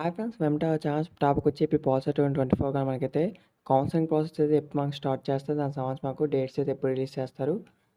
Hi friends! వెంట chance టాపికొచ్చి ఇప్పుడు policy 2024 మనకైతే కౌన్సెలింగ్ ప్రాసెస్ అయితే ఎప్పుడు మనకు స్టార్ట్ చేస్తే దానికి సంబంధించి మాకు డేట్స్ అయితే ఎప్పుడు రిలీజ్ చేస్తారు.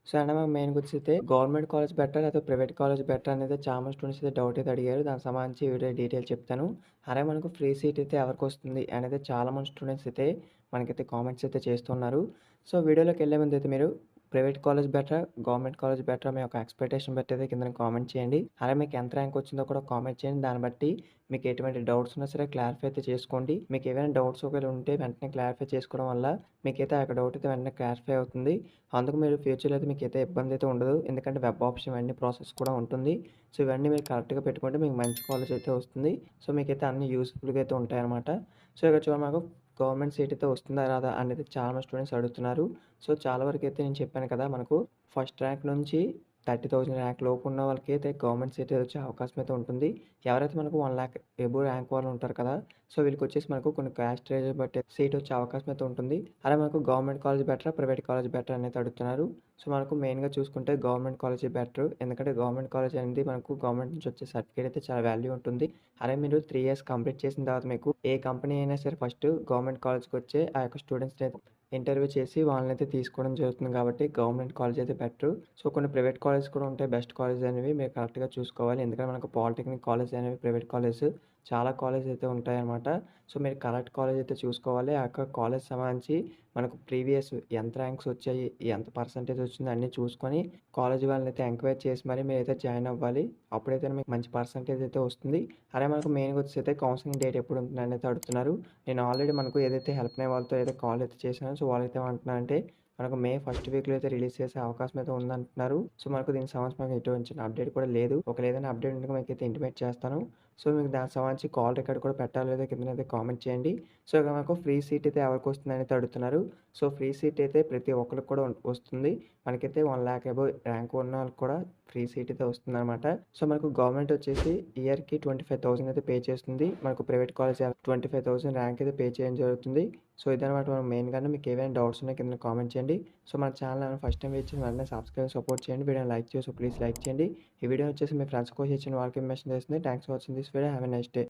సో, అండ్ మనకు మెయిన్‌గా వచ్చైతే గవర్నమెంట్ కాలేజ్ బెటరా? లేకపోతే ప్రైవేట్ కాలేజ్ బెటరా? అనేది చాలా మంది స్టూడెంట్స్ అయితే డౌట్ అయితే అడిగారు. దానికి సంబంధించి ఈ వీడియో డీటెయిల్స్ చెప్తాను. అలాగే మనకు ఫ్రీ సీట్ అయితే ఎవరికొస్తుంది అనేది చాలా మంది స్టూడెంట్స్ అయితే మనకైతే కామెంట్స్ అయితే చేస్తున్నారు. సో, వీడియోలోకెళ్ళే ముందు అయితే మీరు ప్రైవేట్ కాలేజ్ బెటరా? గవర్నమెంట్ కాలేజ్ బెటరా? మీ యొక్క ఎక్స్‌పెక్టేషన్ బట్టి అయితే కిందన కామెంట్ చేయండి. అలాగే మీకు ఎంత ర్యాంక్ వచ్చిందో కూడా కామెంట్ చేయండి. దాన్ని బట్టి మీకు ఎటువంటి డౌట్స్ ఉన్నా సరే క్లారిఫై అయితే చేసుకోండి. మీకు ఏవైనా డౌట్స్ ఒకవేళ ఉంటే వెంటనే క్లారిఫై చేసుకోవడం వల్ల మీకైతే ఆ యొక్క డౌట్ అయితే వెంటనే క్లారిఫై అవుతుంది. అందుకు మీరు ఫ్యూచర్‌లో అయితే మీకైతే ఇబ్బంది అయితే ఉండదు. ఎందుకంటే వెబ్ ఆప్షన్ ఇవన్నీ ప్రాసెస్ కూడా ఉంటుంది. సో, ఇవన్నీ మీరు కరెక్ట్‌గా పెట్టుకుంటే మీకు మంచి కాలేజ్ అయితే వస్తుంది. సో, మీకైతే అన్నీ యూజ్‌ఫుల్‌గా అయితే ఉంటాయన్నమాట. సో, ఇక్కడ చూడండి మాకు గవర్నమెంట్ సీట్ అయితే వస్తుందా రాదా అనేది చాలా మంది స్టూడెంట్స్ అడుగుతున్నారు. సో, చాలా వరకైతే నేను చెప్పాను కదా! మనకు ఫస్ట్ ర్యాంక్ నుంచి 30,000 ర్యాంక్ లోపు ఉన్న వాళ్ళకైతే గవర్నమెంట్ సీట్ వచ్చే అవకాశం అయితే ఉంటుంది. ఎవరైతే మనకు 1,00,000 అబోవ్ ర్యాంక్ వాళ్ళు ఉంటారు కదా! సో, వీళ్ళకొచ్చేసి మనకు కొన్ని క్యాస్ట్ రేంజ్ బట్టి సీట్ వచ్చే అవకాశం అయితే ఉంటుంది. అలాగే మనకు గవర్నమెంట్ కాలేజ్ బెటరా? ప్రైవేట్ కాలేజ్ బెటరా? అనేది అడుగుతున్నారు. సో, మనకు మెయిన్‌గా చూసుకుంటే గవర్నమెంట్ కాలేజే బెటరు. ఎందుకంటే గవర్నమెంట్ కాలేజ్ అనేది మనకు గవర్నమెంట్ నుంచి వచ్చే సర్టిఫికేట్ అయితే చాలా వాల్యూ ఉంటుంది. అలాగే మీరు 3 ఇయర్స్ కంప్లీట్ చేసిన తర్వాత మీకు ఏ కంపెనీ అయినా సరే ఫస్ట్ గవర్నమెంట్ కాలేజ్‌కొచ్చే ఆ యొక్క స్టూడెంట్స్‌ని అయితే ఇంటర్వ్యూ చేసి వాళ్ళనైతే తీసుకోవడం జరుగుతుంది కాబట్టి గవర్నమెంట్ కాలేజ్ అయితే బెటరు. సో, కొన్ని ప్రైవేట్ కాలేజెస్ కూడా ఉంటాయి. బెస్ట్ కాలేజ్ అనేవి మీరు కరెక్ట్‌గా చూసుకోవాలి. ఎందుకంటే మనకు పాలిటెక్నిక్ కాలేజ్ అనేవి ప్రైవేట్ కాలేజెస్ చాలా కాలేజ్ అయితే ఉంటాయన్నమాట. సో, మీరు కరెక్ట్ కాలేజ్ అయితే చూసుకోవాలి. ఆ యొక్క కాలేజ్ సంబంధించి మనకు ప్రీవియస్ ఎంత ర్యాంక్స్ వచ్చాయి, ఎంత పర్సెంటేజ్ వచ్చింది అన్నీ చూసుకొని కాలేజ్ వాళ్ళనైతే ఎంక్వైరీ చేసి మరి మీరైతే జాయిన్ అవ్వాలి. అప్పుడైతే మీకు మంచి పర్సెంటేజ్ అయితే వస్తుంది. అలాగే మనకు మెయిన్‌గా వచ్చేసైతే కౌన్సెలింగ్ డేట్ ఎప్పుడు ఉంటుందని అయితే అడుగుతున్నారు. నేను ఆల్రెడీ మనకు ఏదైతే హెల్ప్‌లైన్ వాళ్ళతో అయితే కాల్ అయితే చేశానో సో, వాళ్ళైతే ఏమంటున్నారంటే మనకు మే ఫస్ట్ వీక్‌లో అయితే రిలీజ్ చేసే అవకాశం అయితే ఉందంటున్నారు. సో, మనకు దీనికి సంబంధించి మనకు ఎటువంటి చిన్న అప్డేట్ కూడా లేదు. ఒకవేళ ఏదైనా అప్డేట్ ఉంటే మీకైతే ఇంటిమేట్ చేస్తాను. సో, మీకు దానికి సంబంధించి కాల్ రికార్డ్ కూడా పెట్టాలో లేదో కిందనైతే కామెంట్ చేయండి. సో, ఇక మనకు ఫ్రీ సీట్ అయితే ఎవరికొస్తుందని అయితే అడుగుతున్నారు. సో, ఫ్రీ సీట్ అయితే ప్రతి ఒక్కరికి కూడా వస్తుంది. మనకైతే 1,00,000 అబోవ్ ర్యాంక్ ఉన్న వాళ్ళకి కూడా ఫ్రీ సీట్ అయితే వస్తుందనమాట. సో, మనకు గవర్నమెంట్ వచ్చేసి ఇయర్‌కి 25,000 అయితే పే చేస్తుంది. మనకు ప్రైవేట్ కాలేజ్ 25,000 ర్యాంక్ అయితే పే చేయడం జరుగుతుంది. సో, ఇదనమాట మనం మెయిన్‌గానే మీకు ఏవైనా డౌట్స్ ఉన్నా కింద కామెంట్ చేయండి. సో, మన ఛానల్ ఎవరైనా ఫస్ట్ టైమ్ విజిట్ వెంటనే సబ్స్క్రైబ్ సపోర్ట్ చేయండి. వీడియోని లైక్ చేసి ప్లీజ్ లైక్ చేయండి. ఈ వీడియో వచ్చేసి మీ ఫ్రెండ్స్ కోసం ఇచ్చిన వాళ్ళకి మెన్షన్ చేస్తుంది. Thanks for watching this video. Have a nice day.